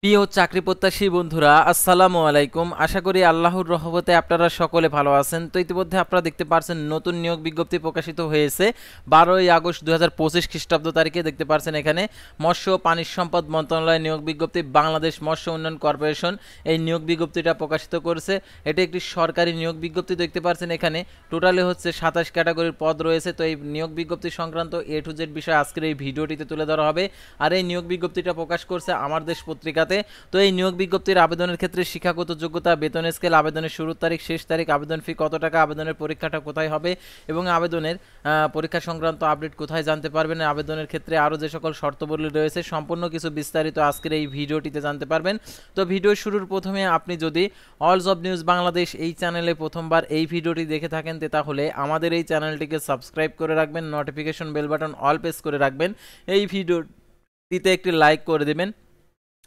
প্রিয় চাকরি প্রত্যাশী বন্ধুরা, আসসালামু আলাইকুম। আশা করি আল্লাহর রহমতে আপনারা সকলে ভালো আছেন। তো ইতিমধ্যে আপনারা দেখতে পাচ্ছেন নতুন নিয়োগ বিজ্ঞপ্তি প্রকাশিত হয়েছে 12 আগস্ট 2025 খ্রিস্টাব্দ তারিখে। দেখতে পাচ্ছেন এখানে মৎস্য ও পানি সম্পদ মন্ত্রণালয় নিয়োগ বিজ্ঞপ্তি, বাংলাদেশ মৎস্য উন্নয়ন কর্পোরেশন এই নিয়োগ বিজ্ঞপ্তিটা প্রকাশিত করেছে। এটি একটি সরকারি নিয়োগ বিজ্ঞপ্তি। দেখতে পাচ্ছেন এখানে টোটালে হচ্ছে 27 ক্যাটাগরির পদ রয়েছে। তো এই নিয়োগ বিজ্ঞপ্তি সংক্রান্ত A to Z বিষয় আজকের এই ভিডিওটিতে তুলে ধরা হবে। আর এই নিয়োগ বিজ্ঞপ্তিটা প্রকাশ করছে আমার দেশ পত্রিকাতে। তো এই নিয়োগ বিজ্ঞপ্তির আবেদনের ক্ষেত্রে শিক্ষাগত যোগ্যতা, বেতন স্কেল, আবেদনের শুরুর তারিখ, শেষ তারিখ, আবেদন ফি কত টাকা, আবেদনের পরীক্ষাটা কোথায় হবে এবং আবেদনের পরীক্ষা সংক্রান্ত আপডেট কোথায় জানতে পারবেন, আবেদনের ক্ষেত্রে আরও যে সকল শর্তাবলী রয়েছে সম্পূর্ণ কিছু বিস্তারিত আজকের এই ভিডিওটিতে জানতে পারবেন। তো ভিডিও শুরুর প্রথমে আপনি যদি অল জব নিউজ বাংলাদেশ এই চ্যানেলে প্রথমবার এই ভিডিওটি দেখে থাকেন তাহলে আমাদের এই চ্যানেলটিকে সাবস্ক্রাইব করে রাখবেন, notification bell button all press করে রাখবেন, এই ভিডিওটিতে একটি লাইক করে দেবেন।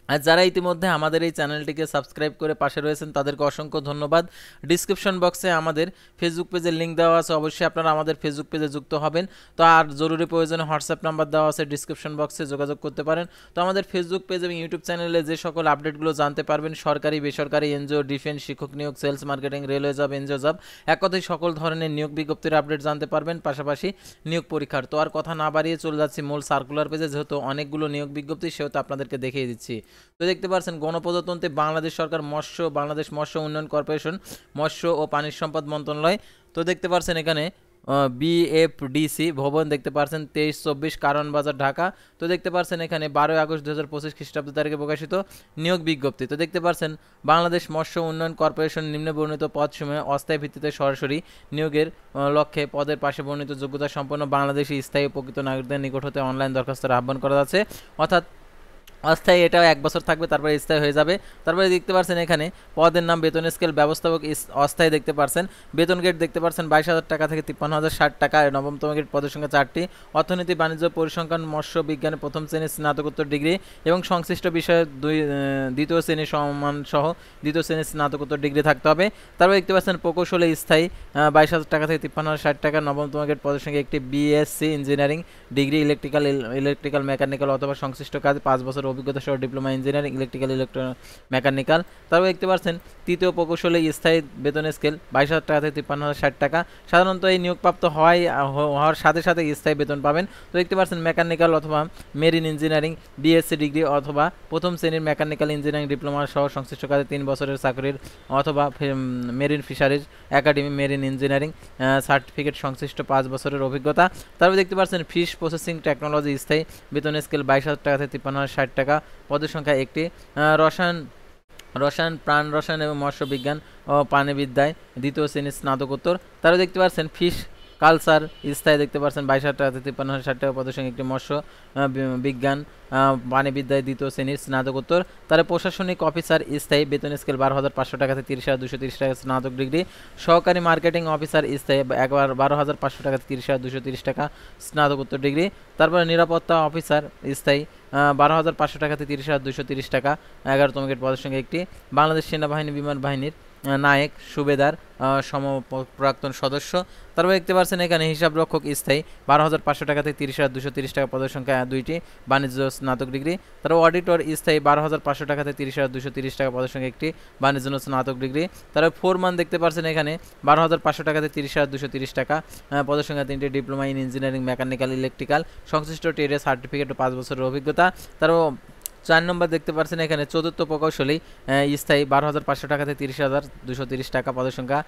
আর যারা ইতিমধ্যে আমাদের এই চ্যানেলটিকে সাবস্ক্রাইব করে পাশে রয়েছেন তাদেরকে অসংখ্য ধন্যবাদ। ডিসক্রিপশন বক্সে আমাদের ফেসবুক পেজের লিঙ্ক দেওয়া আছে, অবশ্যই আপনারা আমাদের ফেসবুক পেজে যুক্ত হবেন। তো আর জরুরি প্রয়োজনে হোয়াটসঅ্যাপ নাম্বার দেওয়া আছে, ডিসক্রিপশন বক্সে যোগাযোগ করতে পারেন। তো আমাদের ফেসবুক পেজ এবং ইউটিউব চ্যানেলে যে সকল আপডেটগুলো জানতে পারবেন, সরকারি বেসরকারি এনজিও, ডিফেন্স, শিক্ষক নিয়োগ, sales marketing, railway job, NGO job, এক কথায় সকল ধরনের নিয়োগ বিজ্ঞপ্তির আপডেট জানতে পারবেন, পাশাপাশি নিয়োগ পরীক্ষার। তো আর কথা না বাড়িয়ে চলে যাচ্ছি মূল সার্কুলার পেজে। যেহেতু অনেকগুলো নিয়োগ বিজ্ঞপ্তি সেহেতু আপনাদেরকে দেখিয়ে দিচ্ছি। তো দেখতে পাচ্ছেন গণপ্রজাতন্ত্রী বাংলাদেশ সরকার বাংলাদেশ মৎস্য উন্নয়ন কর্পোরেশন, মৎস্য ও পানি সম্পদ মন্ত্রণালয়। তো দেখতে পাচ্ছেন এখানে BFDC ভবন, দেখতে পাচ্ছেন 2324 কারণ বাজার, ঢাকা। তো দেখতে পাচ্ছেন এখানে 12 আগস্ট 2025 খ্রিস্টাব্দ তারিখে প্রকাশিত নিয়োগ বিজ্ঞপ্তি। তো দেখতে পাচ্ছেন বাংলাদেশ মৎস্য উন্নয়ন কর্পোরেশন নিম্নে বর্ণিত পদসমূহে অস্থায়ী ভিত্তিতে সরাসরি নিয়োগের লক্ষ্যে পদের পাশে বর্ণিত যোগ্যতা সম্পন্ন বাংলাদেশি স্থায়ী প্রকৃত নাগরিকদের নিকট হতে অনলাইন দরখাস্তের আহ্বান করা যাচ্ছে। অর্থাৎ অস্থায়ী এটাও 1 বছর থাকবে, তারপরে স্থায়ী হয়ে যাবে। তারপরে দেখতে পাচ্ছেন এখানে পদের নাম বেতন স্কেল ব্যবস্থাপক অস্থায়ী, দেখতে পাচ্ছেন বেতন গেট দেখতে পাচ্ছেন 22,000 টাকা থেকে 53,060 টাকা। নবমতম গেট পদের সংখ্যা 4টি। অর্থনীতি, বাণিজ্য, পরিসংখ্যান, মৎস্য বিজ্ঞানে প্রথম শ্রেণীর স্নাতকোত্তর ডিগ্রি এবং সংশ্লিষ্ট বিষয়ে দ্বিতীয় শ্রেণীর সমান সহ দ্বিতীয় শ্রেণীর স্নাতকোত্তর ডিগ্রি থাকতে হবে। তারপরে দেখতে পাচ্ছেন প্রকৌশলে স্থায়ী 22,000 টাকা থেকে 53,060 টাকা। নবমতম গেট পদের সংখ্যা একটি BSc engineering degree, electrical mechanical অথবা সংশ্লিষ্ট কাজ 5 বছর অভিজ্ঞতা সহ ডিপ্লোমা ইঞ্জিনিয়ারিং, ইলেকট্রিক্যাল মেকানিক্যাল। তারপর দেখতে পাচ্ছেন তৃতীয় প্রকৌশলে স্থায়ী বেতন স্কেল 22,000 টাকা থেকে 53,060 টাকা। সাধারণত এই নিয়োগপ্রাপ্ত হওয়ার সাথে সাথে স্থায়ী বেতন পাবেন। তো দেখতে পাচ্ছেন মেকানিক্যাল অথবা মেরিন ইঞ্জিনিয়ারিং BSc ডিগ্রি অথবা প্রথম শ্রেণীর মেকানিক্যাল ইঞ্জিনিয়ারিং ডিপ্লোমা সহ সংশ্লিষ্ট কাজে 3 বছরের চাকরির অথবা marine fisheries academy marine engineering certificate সংশ্লিষ্ট 5 বছরের অভিজ্ঞতা। তারপর দেখতে পাচ্ছেন ফিশ প্রসেসিং টেকনোলজি স্থায়ী বেতন স্কেল 22,000 টাকা থেকে 53,060 টাকা। পদের সংখ্যা একটি। রসায়ন, প্রাণ রসায়ন এবং মৎস্য বিজ্ঞান ও প্রাণীবিদ্যায় দ্বিতীয় শ্রেণীর স্নাতকোত্তর। তারপর দেখতে পাচ্ছেন ফিশ কালচার স্থায়ী, দেখতে পাচ্ছেন 22,000 টাকা থেকে 53,060 টাকা। পদের সংখ্যা একটি। মৎস্য বিজ্ঞান প্রাণীবিদ্যায় দ্বিতীয় শ্রেণীর স্নাতকোত্তর। তার প্রশাসনিক অফিসার স্থায়ী বেতন স্কেল 12,500 টাকা থেকে 30,230 টাকা স্নাতক ডিগ্রি। সহকারী মার্কেটিং অফিসার স্থায়ী 12,500 টাকা থেকে 30,230 টাকা স্নাতকোত্তর ডিগ্রি। তারপরে নিরাপত্তা অফিসার স্থায়ী 12,500 টাকা থেকে 30,230 টাকা 11তম গেট পদের সংখ্যা একটি। বাংলাদেশ সেনাবাহিনী বিমান বাহিনীর নায়েক, সুবেদার, প্রাক্তন সদস্য। তারপর দেখতে পাচ্ছেন এখানে হিসাব রক্ষক স্থায়ী 12,500 টাকা থেকে 30,230 টাকা। পদের সংখ্যা 2টি। বাণিজ্য স্নাতক ডিগ্রি। তারপর অডিটর স্থায়ী 12,500 টাকা থেকে 30,230 টাকা। পদের সংখ্যা একটি। বাণিজ্য স্নাতক ডিগ্রি। তারপর ফোরম্যান দেখতে পাচ্ছেন এখানে 12,500 টাকা থেকে 30,230 টাকা। পদের সংখ্যা 3টি। Diploma in engineering mechanical electrical সংশ্লিষ্ট ট্রেডের সার্টিফিকেট ও 5 বছরের অভিজ্ঞতা। তারপর 4 নম্বর দেখতে পাচ্ছেন এখানে চতুর্থ প্রকৌশলী স্থায়ী 12,500 টাকা থেকে 30,230 টাকা। পদের সংখ্যা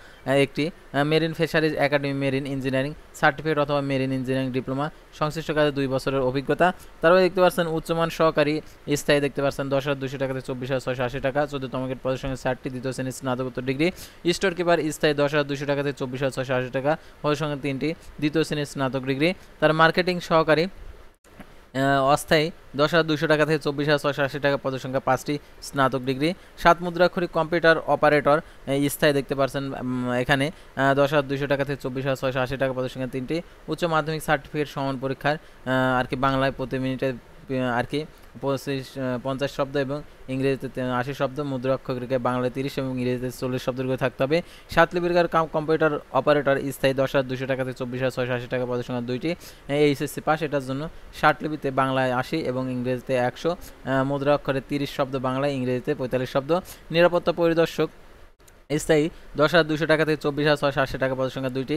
একটি। Marine fisheries academy marine engineering certificate অথবা মেরিন ইঞ্জিনিয়ারিং ডিপ্লোমা সংশ্লিষ্ট কাজে 2 বছরের অভিজ্ঞতা। তারপরে দেখতে পাচ্ছেন উচ্চমান সহকারী স্থায়ী, দেখতে পাচ্ছেন 10,200 টাকা থেকে 24,680 টাকা। 14তম গেট পদের সংখ্যা 4টি। দ্বিতীয় শ্রেণীর স্নাতকোত্তর ডিগ্রি। স্টোর কিপার স্থায়ী 10,200 টাকা থেকে 24,680 টাকা। পদের সংখ্যা 3টি। দ্বিতীয় শ্রেণীর স্নাতক ডিগ্রি। তার মার্কেটিং সহকারী অস্থায়ী 10,200 টাকা থেকে 24,680 টাকা। পদের সংখ্যা 5টি। স্নাতক ডিগ্রি। 7 মুদ্রাক্ষরিক কম্পিউটার অপারেটর স্থায়ী, দেখতে পাচ্ছেন এখানে 10,200 টাকা থেকে 24,680 টাকা। পদের সংখ্যা 3টি। উচ্চ মাধ্যমিক সার্টিফিকেট সমান পরীক্ষার আর কি বাংলায় প্রতি মিনিটে আর কি 50 শব্দ এবং ইংরেজিতে 80 শব্দ, মুদ্রা অক্ষরকে বাংলায় 30 এবং ইংরেজিতে 40 শব্দের করে থাকতে হবে। 7 লিপিকার কম্পিউটার অপারেটর স্থায়ী 10,200 টাকা থেকে 24,680 টাকা, পদের সংখ্যা 2টি। এইচএসসি পাস, এটার জন্য 60 লিপিতে বাংলায় 80 এবং ইংরেজিতে 100, মুদ্রা অক্ষরে 30 শব্দ, বাংলায় ইংরেজিতে 45 শব্দ। নিরাপত্তা পরিদর্শক স্থায়ী 10,200 টাকা থেকে 24,680 টাকা, পদের সংখ্যা 2টি।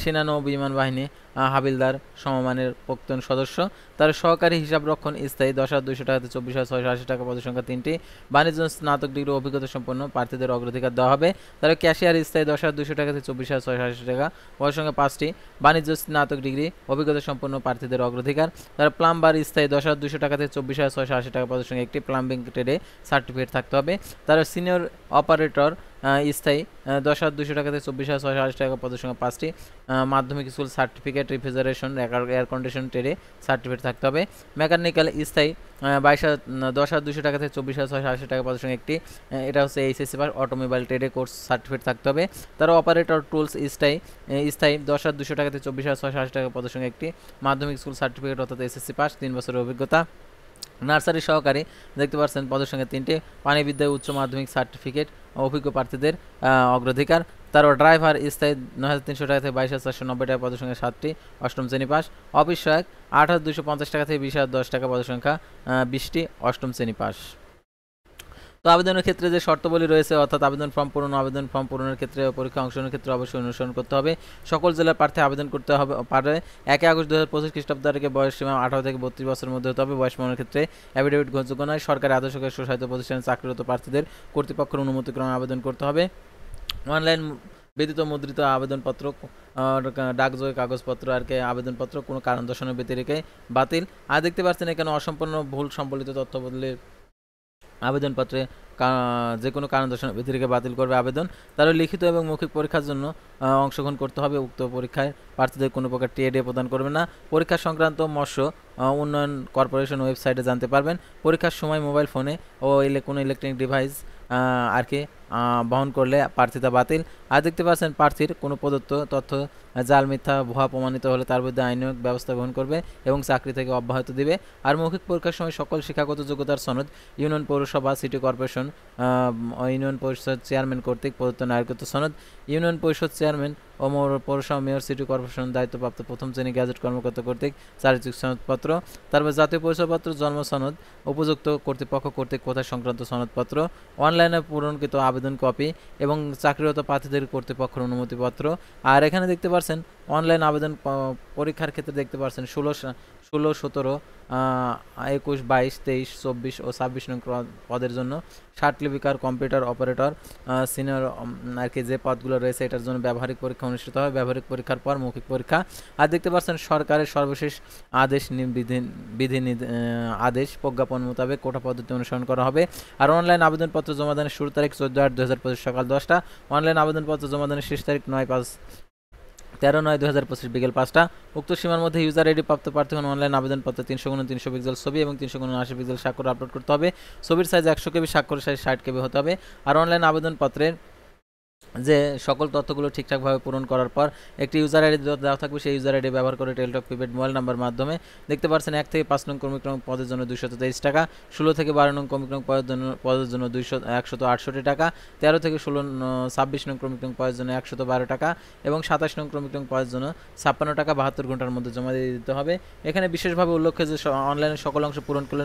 সেনা নৌ বিমান বাহিনী হাবিলদার সমমানের প্রাক্তন সদস্য। তার সহকারী হিসাব রক্ষণ স্থায়ী 10,200 টাকা থেকে 24,680 টাকা, পদের সংখ্যা 3টি। বাণিজ্য স্নাতক ডিগ্রি অভিজ্ঞতা সম্পন্ন প্রার্থীদের অগ্রাধিকার দেওয়া হবে। তার ক্যাশিয়ার স্থায়ী 10,200 টাকা থেকে 24,680 টাকা, পদের সংখ্যা 5টি। বাণিজ্য স্নাতক ডিগ্রি অভিজ্ঞতা সম্পন্ন প্রার্থীদের অগ্রাধিকার। তার প্লাম্বার স্থায়ী 10,200 টাকা থেকে 24,680 টাকা, পদের সংখ্যা 1টি। প্লাম্বিং ট্রেডে সার্টিফিকেট থাকতে হবে। তার সিনিয়র অপারেটর স্থায়ী 10,200 টাকা থেকে 24,680 টাকা, পদের সংখ্যা 5টি। মাধ্যমিক school certificate, refrigeration, air condition ট্রেডে সার্টিফিকেট থাকতে হবে। মেকানিক্যাল স্থায়ী 10,200 টাকা থেকে 24,680 টাকা, পদের সংখ্যা 1টি। এটা হচ্ছে এইচএসসি পাস। অটোমোবাইল ট্রেডে কোর্স সার্টিফিকেট থাকতে হবে। তার অপারেটর টুলস স্থায়ী 10,200 টাকা থেকে 24,680 টাকা, পদের সংখ্যা 1টি। মাধ্যমিক স্কুল সার্টিফিকেট অর্থাৎ এসএসসি পাস, 3 বছরের অভিজ্ঞতা। নার্সারি সহকারী দেখতে পাচ্ছেন, পদের সংখ্যা 3টি। পানিবিদ্যায় উচ্চ মাধ্যমিক সার্টিফিকেট অভিজ্ঞ প্রার্থীদের অগ্রাধিকার। তারপর ড্রাইভার স্থায়ী 9,300 টাকা থেকে 22,490 টাকা, পদের সংখ্যা 7টি, 8ম শ্রেণী পাস। অফিস সহায়ক 8,250 টাকা থেকে 20,010 টাকা, পদের সংখ্যা 20টি, 8ম শ্রেণী পাস। তো আবেদনের ক্ষেত্রে যে শর্তাবলী রয়েছে, অর্থাৎ আবেদন ফর্ম পূরণের ক্ষেত্রে পরীক্ষা অংশগ্রহণের ক্ষেত্রে অবশ্যই অনুসরণ করতে হবে। সকল জেলার প্রার্থী আবেদন করতে হবে পারে 1 আগস্ট 2025 খ্রিস্টাব্দ তারিখে। বয়স সীমা 18 থেকে 32 বছরের মধ্যে হতে হবে। বয়স প্রমাণের ক্ষেত্রে অ্যাফিডেভিট গ্রহণযোগ্য নয়। সরকারি আদর্শকে স্বশাসিত প্রতিষ্ঠানে চাকরিরত প্রার্থীদের কর্তৃপক্ষের অনুমতিক্রমে আবেদন করতে হবে। অনলাইন ব্যতীত মুদ্রিত আবেদনপত্র, ডাকযোগে কাগজপত্র আর কি আবেদনপত্র কোনো কারণ দর্শানোর ব্যতিরেকে বাতিল। আর দেখতে পাচ্ছেন এখানে অসম্পূর্ণ ভুল সম্বলিত তথ্য বদলে আবেদনপত্রে যে কোনো কারণ দর্শানোর ব্যতিরেকে বাতিল করবে আবেদন। তারা লিখিত এবং মৌখিক পরীক্ষার জন্য অংশগ্রহণ করতে হবে। উক্ত পরীক্ষায় প্রার্থীদের কোনো প্রকার টিএডি প্রদান করবে না। পরীক্ষা সংক্রান্ত মৎস্য উন্নয়ন কর্পোরেশন ওয়েবসাইটে জানতে পারবেন। পরীক্ষার সময় মোবাইল ফোনে ও কোনো ইলেকট্রনিক ডিভাইস আর কি বহন করলে প্রার্থিতা বাতিল। আর দেখতে পাচ্ছেন প্রার্থীর কোনো প্রদত্ত তথ্য জাল, মিথ্যা, ভুয়া প্রমাণিত হলে তার বিরুদ্ধে আইনানুগ ব্যবস্থা গ্রহণ করবে এবং চাকরি থেকে অব্যাহতি দিবে। আর মৌখিক পরীক্ষার সময় সকল শিক্ষাগত যোগ্যতার সনদ ইউনিয়ন পৌরসভা, সিটি কর্পোরেশন, ইউনিয়ন পরিষদ চেয়ারম্যান কর্তৃক প্রদত্ত নাগরিকত্ব সনদ, ইউনিয়ন পরিষদ চেয়ারম্যান ও পৌরসভা মেয়র, সিটি কর্পোরেশন দায়িত্বপ্রাপ্ত প্রথম শ্রেণী গ্যাজেট কর্মকর্তা কর্তৃক চারিত্রিক সনদপত্র, তারপর জাতীয় পরিচয়পত্র, জন্ম সনদ, উপযুক্ত কর্তৃপক্ষ কর্তৃক কোথা সংক্রান্ত সনদপত্র, অনলাইনে পূরণকৃত আবেদন কপি এবং চাকরিরত প্রার্থীদের কর্তৃপক্ষের অনুমতিপত্র। আর এখানে দেখতে পাচ্ছেন অনলাইন আবেদন পরীক্ষার ক্ষেত্রে দেখতে পাচ্ছেন 16, 17, 21, 22, 23, 24 ও 26 নং পদের জন্য 60 লিপিকার কম্পিউটার অপারেটর সিনিয়র আর কি যে পদগুলো রয়েছে এটার জন্য ব্যবহারিক পরীক্ষা অনুষ্ঠিত হয়। ব্যবহারিক পরীক্ষার পর মৌখিক পরীক্ষা। আর দেখতে পাচ্ছেন সরকারের সর্বশেষ আদেশ প্রজ্ঞাপন মোতাবেক কোটা পদ্ধতি অনুসরণ করা হবে। আর অনলাইন আবেদনপত্র জমাদানের শুরু তারিখ 14/8/2025 সকাল 10টা। অনলাইন আবেদনপত্র জমাদানের শেষ তারিখ 13/9/2025 বিকেল 5টা। উক্ত সীমার মধ্যে ইউজার আইডি প্রাপ্ত প্রার্থীগণ অনলাইন আবেদনপত্রে 300x300 পিক্সেল ছবি এবং 300x80 পিক্সেল স্বাক্ষর আপলোড করতে হবে। ছবির সাইজ 100 KB, স্বাক্ষরের সাইজ 60 KB হতে হবে। আর অনলাইন আবেদনপত্রের যে সকল তথ্যগুলো ঠিকঠাকভাবে পূরণ করার পর একটি ইউজার আইডি দেওয়া থাকবে। সেই ইউজার আইডি ব্যবহার করে টেলিটক প্রিপেড মোবাইল নাম্বার মাধ্যমে দেখতে পাচ্ছেন 1 থেকে 5 নং ক্রমিক রং পদের জন্য 223 টাকা, 16 থেকে 12 নং ক্রমিক রং পদের জন্য 168 টাকা, 13 থেকে 26 নং ক্রমিক রং পদের জন্য 112 টাকা এবং 27 নং ক্রমিক রং পদের জন্য 56 টাকা 72 ঘন্টার মধ্যে জমা দিয়ে দিতে হবে। এখানে বিশেষভাবে উল্লেখ্য যে অনলাইনে সকল অংশ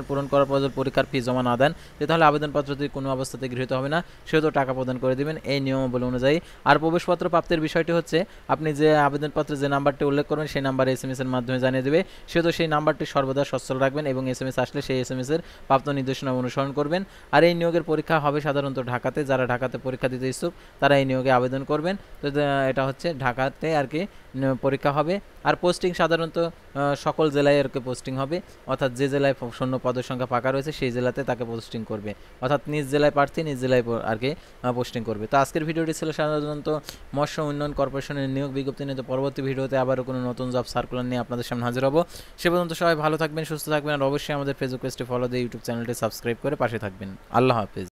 পূরণ করার পর পরীক্ষার ফি জমা না দেন তাহলে আবেদনপত্রটি কোনো অবস্থাতে গৃহীত হবে না, সেহেতু টাকা প্রদান করে দিবেন এই নিয়মাবলী অনুযায়ী। আর প্রবেশপত্র প্রাপ্তির বিষয়টি হচ্ছে আপনি যে আবেদনপত্রে যে নাম্বারটি উল্লেখ করবেন সেই নাম্বারে SMS এর মাধ্যমে জানিয়ে দেবে, সেহেতু সেই নাম্বারটি সর্বদা সচল রাখবেন এবং SMS আসলে সেই SMS এর প্রাপ্ত নির্দেশনা অনুসরণ করবেন। আর এই নিয়োগের পরীক্ষা হবে সাধারণত ঢাকাতে। যারা ঢাকাতে পরীক্ষা দিতে ইচ্ছুক তারা এই নিয়োগে আবেদন করবেন। তো এটা হচ্ছে ঢাকাতে আর কি পরীক্ষা হবে। আর পোস্টিং সাধারণত সকল জেলায় আর কি পোস্টিং হবে, অর্থাৎ যে জেলায় শূন্য পদের সংখ্যা ফাঁকা রয়েছে সেই জেলাতে তাকে পোস্টিং করবে, অর্থাৎ নিজ জেলায় প্রার্থী নিজ জেলায় আর কি পোস্টিং করবে। তো আজকের ভিডিওটি ছিল সাধারণত মৎস্য উন্নয়ন কর্পোরেশনের নিয়োগ বিজ্ঞপ্তি নিয়ে। তো পরবর্তী ভিডিওতে আবারও কোনো নতুন জব সার্কুলার নিয়ে আপনাদের সামনে হাজির হব। সে পর্যন্ত সবাই ভালো থাকবেন, সুস্থ থাকবেন আর অবশ্যই আমাদের ফেসবুক পেজটি ফলো দিয়ে ইউটিউব চ্যানেলটি সাবস্ক্রাইব করে পাশে থাকবেন। আল্লাহ হাফেজ।